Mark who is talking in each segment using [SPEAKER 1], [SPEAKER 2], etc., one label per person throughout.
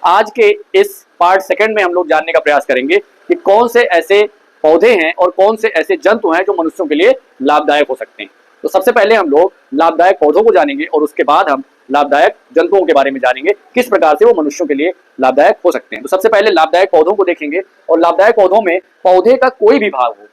[SPEAKER 1] आज के इस पार्ट सेकंड में हम लोग जानने का प्रयास करेंगे कि कौन से ऐसे पौधे हैं और कौन से ऐसे जंतु हैं जो मनुष्यों के लिए लाभदायक हो सकते हैं। तो सबसे पहले हम लोग लाभदायक पौधों को जानेंगे और उसके बाद हम लाभदायक जंतुओं के बारे में जानेंगे, किस प्रकार से वो मनुष्यों के लिए लाभदायक हो सकते हैं। तो सबसे पहले लाभदायक पौधों को देखेंगे, और लाभदायक पौधों में पौधे का कोई भी भाग हो,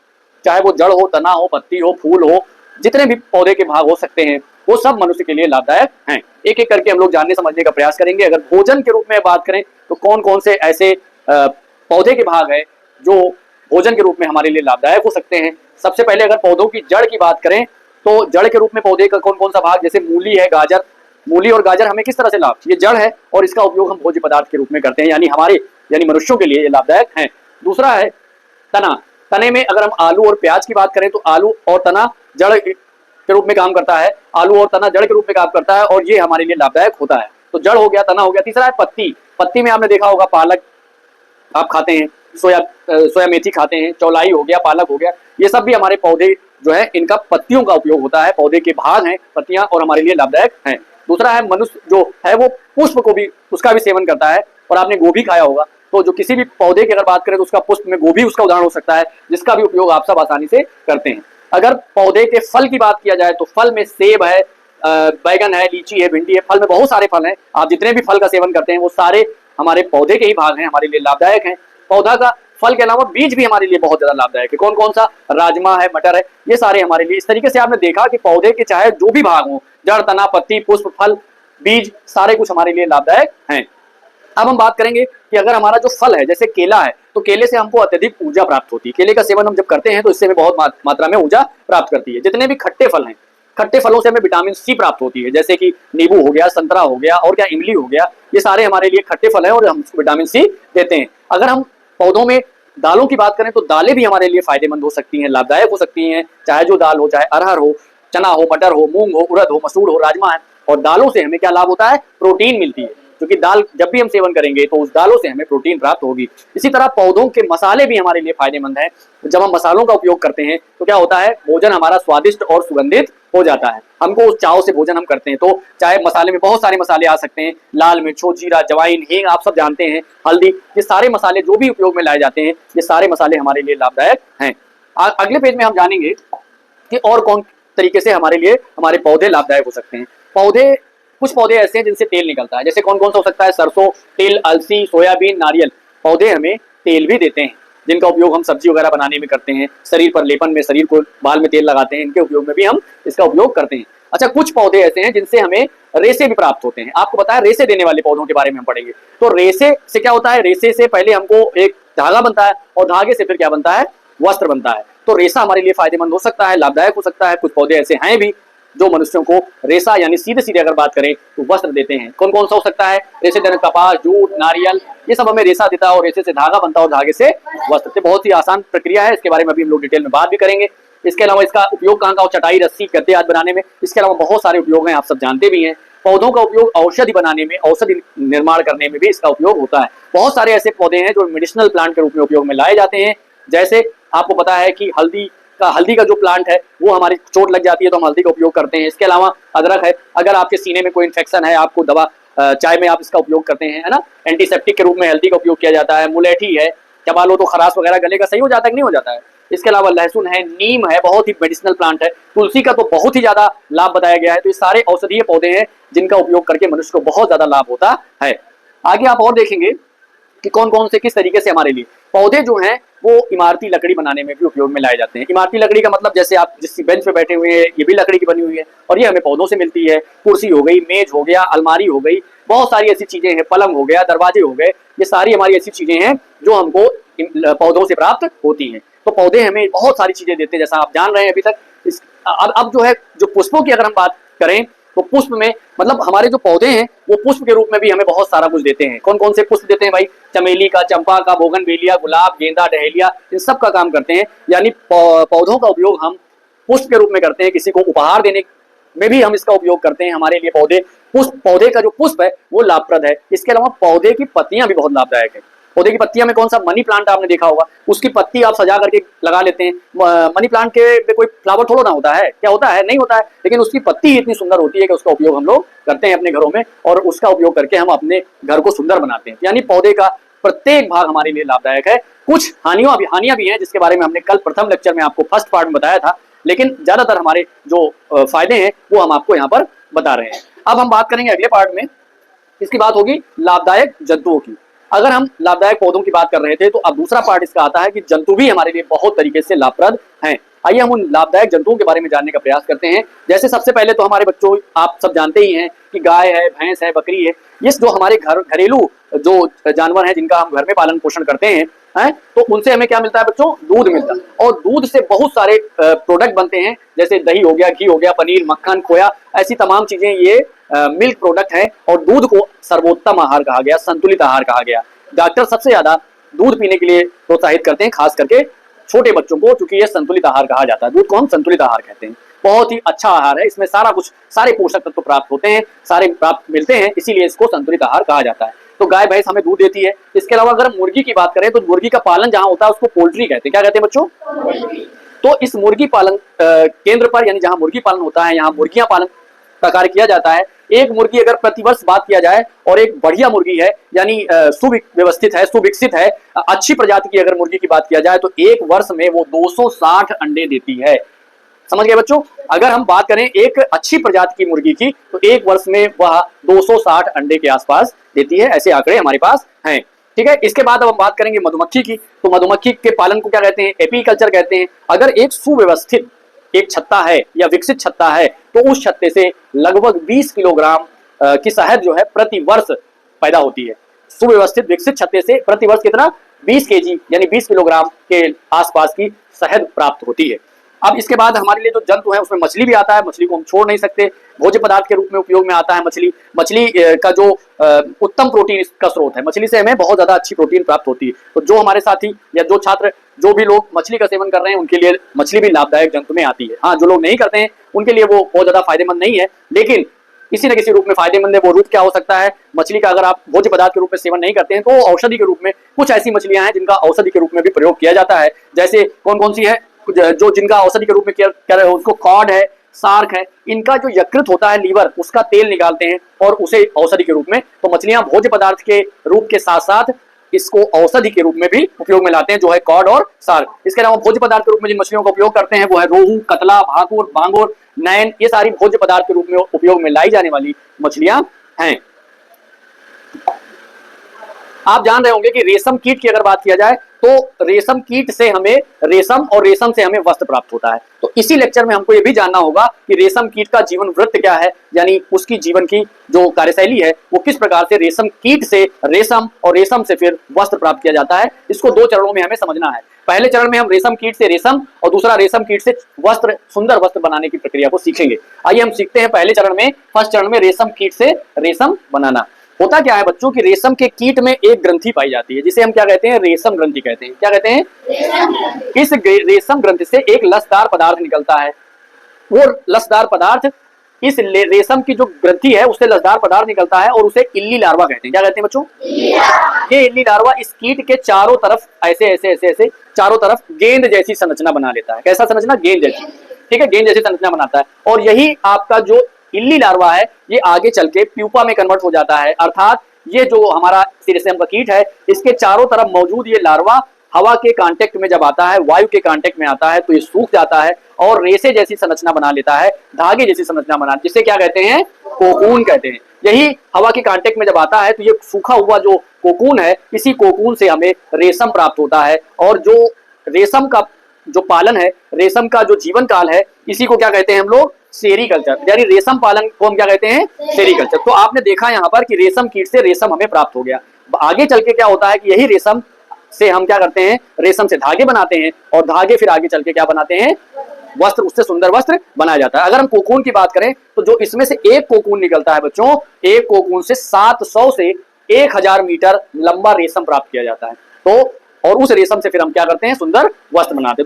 [SPEAKER 1] चाहे वो जड़ हो, तना हो, पत्ती हो, फूल हो, जितने भी पौधे के भाग हो सकते हैं वो सब मनुष्य के लिए लाभदायक हैं। एक एक करके हम लोग जानने समझने का प्रयास करेंगे। अगर भोजन के रूप में बात करें तो कौन कौन से ऐसे पौधे के भाग हैं जो भोजन के रूप में हमारे लिए लाभदायक हो सकते हैं। सबसे पहले अगर पौधों की जड़ की बात करें तो जड़ के रूप में पौधे का कौन कौन सा भाग, जैसे मूली है, गाजर। मूली और गाजर हमें किस तरह से लाभ, ये जड़ है और इसका उपयोग हम भोज्य पदार्थ के रूप में करते हैं, यानी मनुष्यों के लिए ये लाभदायक है। दूसरा है तना। तने में अगर हम आलू और प्याज की बात करें तो आलू और तना जड़ के रूप में काम करता है, आलू और तना जड़ के रूप में काम करता है और ये हमारे लिए लाभदायक होता है। तो जड़ हो गया, तना हो गया। तीसरा है पत्ती। पत्ती में आपने देखा होगा पालक आप खाते हैं, सोया मेथी खाते हैं, चौलाई हो गया, पालक हो गया, ये सब भी हमारे पौधे जो है इनका पत्तियों का उपयोग होता है, पौधे के भाग हैं पत्तियां और हमारे लिए लाभदायक हैं। दूसरा है मनुष्य जो है वो पुष्प को भी, उसका भी सेवन करता है। और आपने गोभी खाया होगा, तो जो किसी भी पौधे की अगर बात करें तो उसका पुष्प में गोभी उसका उदाहरण हो सकता है, जिसका भी उपयोग आप सब आसानी से करते हैं। अगर पौधे के फल की बात किया जाए तो फल में सेब है, बैगन है, लीची है, भिंडी है, फल में बहुत सारे फल हैं। आप जितने भी फल का सेवन करते हैं वो सारे हमारे पौधे के ही भाग हैं, हमारे लिए लाभदायक हैं। पौधा का फल के अलावा बीज भी हमारे लिए बहुत ज्यादा लाभदायक है। कौन कौन सा, राजमा है, मटर है, ये सारे हमारे लिए। इस तरीके से आपने देखा कि पौधे के चाहे जो भी भाग हो, जड़, तना, पत्ती, पुष्प, फल, बीज, सारे कुछ हमारे लिए लाभदायक हैं। अब हम बात करेंगे कि अगर हमारा जो फल है, जैसे केला है, तो केले से हमको अत्यधिक ऊर्जा प्राप्त होती है। केले का सेवन हम जब करते हैं तो इससे हमें बहुत मात्रा में ऊर्जा प्राप्त करती है। जितने भी खट्टे फल हैं, खट्टे फलों से हमें विटामिन सी प्राप्त होती है, जैसे कि नींबू हो गया, संतरा हो गया और क्या इमली हो गया, ये सारे हमारे लिए खट्टे फल हैं और हम विटामिन सी देते हैं। अगर हम पौधों में दालों की बात करें तो दालें भी हमारे लिए फायदेमंद हो सकती हैं, लाभदायक हो सकती हैं, चाहे जो दाल हो, चाहे अरहर हो, चना हो, मटर हो, मूंग हो, उड़द हो, मसूर हो, राजमा है। और दालों से हमें क्या लाभ होता है, प्रोटीन मिलती है, क्योंकि दाल जब भी हम सेवन करेंगे तो उस दालों से हमें प्रोटीन प्राप्त होगी। इसी तरह पौधों के मसाले भी हमारे लिए फायदेमंद हैं। जब हम मसालों का उपयोग करते हैं तो क्या होता है, भोजन हमारा स्वादिष्ट और सुगंधित हो जाता है। हमको उस चाव से भोजन हम करते हैं। तो चाहे मसाले में बहुत सारे मसाले आ सकते हैं, लाल मिर्च हो, जीरा, जवाइन, हींग, आप सब जानते हैं, हल्दी, ये सारे मसाले जो भी उपयोग में लाए जाते हैं, ये सारे मसाले हमारे लिए लाभदायक हैं। अगले पेज में हम जानेंगे कि और कौन तरीके से हमारे लिए हमारे पौधे लाभदायक हो सकते हैं। कुछ पौधे ऐसे हैं जिनसे तेल निकलता है, जैसे कौन कौन सा हो सकता है, सरसों तेल, अलसी, सोयाबीन, नारियल। पौधे हमें तेल भी देते हैं, जिनका उपयोग हम सब्जी वगैरह बनाने में करते हैं, शरीर पर लेपन में, शरीर को बाल में तेल लगाते हैं, इनके उपयोग में भी हम इसका उपयोग करते हैं। अच्छा, कुछ पौधे ऐसे हैं जिनसे हमें रेशे भी प्राप्त होते हैं। आपको पता है, रेशे देने वाले पौधों के बारे में हम पढ़ेंगे। तो रेशे से क्या होता है, रेशे से पहले हमको एक धागा बनता है और धागे से फिर क्या बनता है, वस्त्र बनता है। तो रेशा हमारे लिए फायदेमंद हो सकता है, लाभदायक हो सकता है। कुछ पौधे ऐसे हैं भी जो मनुष्यों को रेशा यानी सीधे सीधे अगर बात करें तो वस्त्र देते हैं। कौन कौन सा हो सकता है, रेशे देने, कपास, जूट, नारियल, ये सब हमें रेशा देता है और रेशे से धागा बनता है और धागे से वस्त्र। से बहुत ही आसान प्रक्रिया है, इसके बारे में अभी हम लोग डिटेल में बात भी करेंगे। इसके अलावा इसका उपयोग कहाँ का हो, चटाई, रस्सी, गद्दे आदि बनाने में। इसके अलावा बहुत सारे उपयोग हैं, आप सब जानते भी हैं। पौधों का उपयोग औषधि बनाने में, औषधि निर्माण करने में भी इसका उपयोग होता है। बहुत सारे ऐसे पौधे हैं जो मेडिसिनल प्लांट के रूप में उपयोग में लाए जाते हैं। जैसे आपको पता है कि हल्दी का जो प्लांट है वो हमारी चोट लग जाती है तो हम हल्दी का उपयोग करते हैं। इसके अलावा अदरक है, अगर आपके सीने में कोई इन्फेक्शन है, आपको दवा चाय में आप इसका उपयोग करते हैं, है ना, एंटीसेप्टिक के रूप में हल्दी का उपयोग किया जाता है। मुलेठी है, चबा लो तो खराश वगैरह गले का सही हो जाता है कि नहीं हो जाता है। इसके अलावा लहसुन है, नीम है, बहुत ही मेडिसिनल प्लांट है। तुलसी का तो बहुत ही ज्यादा लाभ बताया गया है। तो ये सारे औषधीय पौधे हैं जिनका उपयोग करके मनुष्य को बहुत ज्यादा लाभ होता है। आगे आप और देखेंगे कि कौन कौन से किस तरीके से हमारे लिए पौधे जो हैं वो इमारती लकड़ी बनाने में भी उपयोग में लाए जाते हैं। इमारती लकड़ी का मतलब, जैसे आप जिस बेंच पे बैठे हुए हैं, ये भी लकड़ी की बनी हुई है और ये हमें पौधों से मिलती है। कुर्सी हो गई, मेज हो गया, अलमारी हो गई, बहुत सारी ऐसी चीजें हैं, पलंग हो गया, दरवाजे हो गए, ये सारी हमारी ऐसी चीजें हैं जो हमको पौधों से प्राप्त होती हैं। तो पौधे हमें बहुत सारी चीजें देते हैं, जैसा आप जान रहे हैं अभी तक। अब जो है, जो पुष्पों की अगर हम बात करें तो पुष्प में मतलब हमारे जो पौधे हैं वो पुष्प के रूप में भी हमें बहुत सारा कुछ देते हैं। कौन कौन से पुष्प देते हैं भाई, चमेली का, चंपा का, बोगनवेलिया, गुलाब, गेंदा, डहेलिया, इन सब का काम करते हैं। यानी पौधों का उपयोग हम पुष्प के रूप में करते हैं, किसी को उपहार देने में भी हम इसका उपयोग करते हैं। हमारे लिए पौधे का जो पुष्प है वो लाभप्रद है। इसके अलावा पौधे की पत्तियां भी बहुत लाभदायक है। पौधे की पत्तियां में कौन सा मनी प्लांट आपने देखा होगा, उसकी पत्ती आप सजा करके लगा लेते हैं। मनी प्लांट के पे कोई फ्लावर थोड़ा ना होता है, क्या होता है, नहीं होता है, लेकिन उसकी पत्ती इतनी सुंदर होती है कि उसका उपयोग हम लोग करते हैं अपने घरों में, और उसका उपयोग करके हम अपने घर को सुंदर बनाते हैं। यानी पौधे का प्रत्येक भाग हमारे लिए लाभदायक है। कुछ हानियां भी हैं जिसके बारे में हमने कल प्रथम लेक्चर में आपको फर्स्ट पार्ट में बताया था, लेकिन ज्यादातर हमारे जो फायदे हैं वो हम आपको यहाँ पर बता रहे हैं। अब हम बात करेंगे अगले पार्ट में, इसकी बात होगी लाभदायक जंतुओं की। अगर हम लाभदायक पौधों की बात कर रहे थे तो अब दूसरा पार्ट इसका आता है कि जंतु भी हमारे लिए बहुत तरीके से लाभप्रद हैं। आइए हम उन लाभदायक जंतुओं के बारे में जानने का प्रयास करते हैं। जैसे सबसे पहले तो हमारे बच्चों, आप सब जानते ही हैं कि गाय है, भैंस है, बकरी है, ये जो हमारे घरेलू जो जानवर हैं जिनका हम घर में पालन पोषण करते हैं, तो उनसे हमें क्या मिलता है बच्चों, दूध मिलता है। और दूध से बहुत सारे प्रोडक्ट बनते हैं, जैसे दही हो गया, घी हो गया, पनीर, मक्खन, खोया, ऐसी तमाम चीजें ये मिल्क प्रोडक्ट है। और दूध को सर्वोत्तम आहार कहा गया, संतुलित आहार कहा गया। डॉक्टर सबसे ज्यादा दूध पीने के लिए प्रोत्साहित करते हैं, खास करके छोटे बच्चों को, क्योंकि ये संतुलित आहार कहा जाता है। दूध को हम संतुलित आहार कहते हैं। बहुत ही अच्छा आहार है, इसमें सारा कुछ, सारे पोषक तत्व प्राप्त होते हैं, सारे प्राप्त मिलते हैं, इसीलिए इसको संतुलित आहार कहा जाता है। तो गाय भैंस हमें दूध देती है। इसके अलावा अगर हम मुर्गी की बात करें तो मुर्गी का पालन जहां होता है उसको पोल्ट्री कहते हैं। क्या कहते हैं बच्चों, तो इस मुर्गी पालन केंद्र पर, यानी जहां मुर्गी पालन होता है, यहाँ मुर्गियां पालन का कार्य किया जाता है। एक मुर्गी अगर प्रतिवर्ष बात किया जाए और एक बढ़िया मुर्गी है, यानी सुव्यवस्थित है, सुविकसित है, अच्छी प्रजाति की अगर मुर्गी की बात किया जाए तो एक वर्ष में वो 260 अंडे देती है। समझ गए बच्चों, अगर हम बात करें एक अच्छी प्रजाति की मुर्गी की तो एक वर्ष में वह 260 अंडे के आसपास देती है। ऐसे आंकड़े हमारे पास हैं। ठीक है, इसके बाद अब हम बात करेंगे मधुमक्खी की। तो मधुमक्खी के पालन को क्या कहते हैं, एपीकल्चर कहते हैं। अगर एक सुव्यवस्थित एक छत्ता है या विकसित छत्ता है तो उस छत्ते से लगभग 20 किलोग्राम की शहद जो है प्रति वर्ष पैदा होती है। सुव्यवस्थित विकसित छत्ते से प्रति वर्ष कितना, 20 केजी यानी 20 किलोग्राम के आसपास की शहद प्राप्त होती है। अब इसके बाद हमारे लिए जो जंतु है उसमें मछली भी आता है। मछली को हम छोड़ नहीं सकते, भोज्य पदार्थ के रूप में उपयोग में आता है मछली। मछली का जो उत्तम प्रोटीन का स्रोत है, मछली से हमें बहुत ज्यादा अच्छी प्रोटीन प्राप्त होती है। तो जो हमारे साथी या जो छात्र, जो भी लोग मछली का सेवन कर रहे हैं उनके लिए मछली भी लाभदायक जंतु में आती है। हाँ, जो लोग नहीं करते हैं उनके लिए वो बहुत ज्यादा फायदेमंद नहीं है, लेकिन किसी न किसी रूप में फायदेमंद है। वो रूप क्या हो सकता है, मछली का अगर आप भोज्य पदार्थ के रूप में सेवन नहीं करते हैं तो औषधि के रूप में कुछ ऐसी मछलियां हैं जिनका औषधि के रूप में भी प्रयोग किया जाता है। जैसे कौन कौन सी है, जो जिनका औषधि के रूप में क्या उसको कॉड है, सार्क है, इनका जो यकृत होता है, लीवर, उसका तेल निकालते हैं और उसे औषधि के रूप में। तो मछलियां भोज्य पदार्थ के रूप के साथ साथ इसको औषधि के रूप में भी उपयोग में लाते हैं, जो है कॉड और सार्क। इसके अलावा भोज्य पदार्थ के रूप में जिन मछलियों का उपयोग करते हैं वो है रोहू, कतला, भाकुर, बांगुर, नैन। ये सारी भोज्य पदार्थ के रूप में उपयोग में लाई जाने वाली मछलियां हैं। आप जान रहे होंगे कि रेशम कीट की अगर बात किया जाए तो रेशम कीट से हमें रेशम और रेशम से हमें वस्त्र प्राप्त होता है। तो इसी लेक्चर में हमको ये भी जानना होगा कि रेशम कीट का जीवन वृत्त क्या है, यानी उसकी जीवन की जो कार्यशैली है वो किस प्रकार से रेशम कीट से रेशम और रेशम से फिर वस्त्र प्राप्त किया जाता है। इसको दो चरणों में हमें समझना है। पहले चरण में हम रेशम कीट से रेशम और दूसरा रेशम कीट से वस्त्र, सुंदर वस्त्र बनाने की प्रक्रिया को सीखेंगे। आइए हम सीखते हैं पहले चरण में, फर्स्ट चरण में रेशम कीट से रेशम बनाना। होता क्या है बच्चों कि रेशम के कीट में एक ग्रंथि पाई जाती है जिसे हम क्या कहते हैं, रेशम ग्रंथि कहते हैं। क्या कहते हैं, इस रेशम ग्रंथि से एक लसदार पदार्थ निकलता है। वो लसदार पदार्थ, इस रेशम की जो ग्रंथि है उससे लसदार पदार्थ निकलता है और उसे इल्ली लार्वा कहते हैं। क्या कहते हैं बच्चों, ये इल्ली लार्वा इस कीट के चारों तरफ ऐसे ऐसे ऐसे ऐसे चारों तरफ गेंद जैसी संरचना बना लेता है। कैसा संरचना, गेंद जैसी। ठीक है, गेंद जैसी संरचना बनाता है और यही आपका जो इल्ली लार्वा है ये आगे चल के प्यूपा में कन्वर्ट हो जाता है। अर्थात ये जो हमारा रेशम का कीट है इसके चारों तरफ मौजूद ये लार्वा हवा के कांटेक्ट में जब आता है, वायु के कांटेक्ट में आता है तो ये सूख जाता है और रेशे जैसी संरचना बना लेता है, धागे जैसी संरचना बना, जिसे क्या कहते हैं, कोकून कहते हैं। यही हवा के कांटेक्ट में जब आता है तो ये सूखा हुआ जो कोकून है, इसी कोकून से हमें रेशम प्राप्त होता है। और जो रेशम का जो पालन है, रेशम का जो जीवन काल है, इसी को क्या कहते हैं हम लोग, सेरीकल्चर, यानी रेशम पालन को हम क्या कहते हैं, सेरीकल्चर। तो आपने देखा यहाँ पर कि रेशम कीट से रेशम हमें प्राप्त हो गया। आगे चल के क्या होता है कि यही रेशम से हम क्या करते हैं, रेशम से धागे बनाते हैं और धागे फिर आगे चल के क्या बनाते हैं, वस्त्र, उससे सुंदर वस्त्र बनाया जाता है। अगर हम कोकून की बात करें तो जो इसमें से एक कोकून निकलता है बच्चों, एक कोकून से 700 से 1000 मीटर लंबा रेशम प्राप्त किया जाता है। तो और उस रेशम से फिर हम क्या करते हैं, सुंदर वस्त्र बनाते हैं।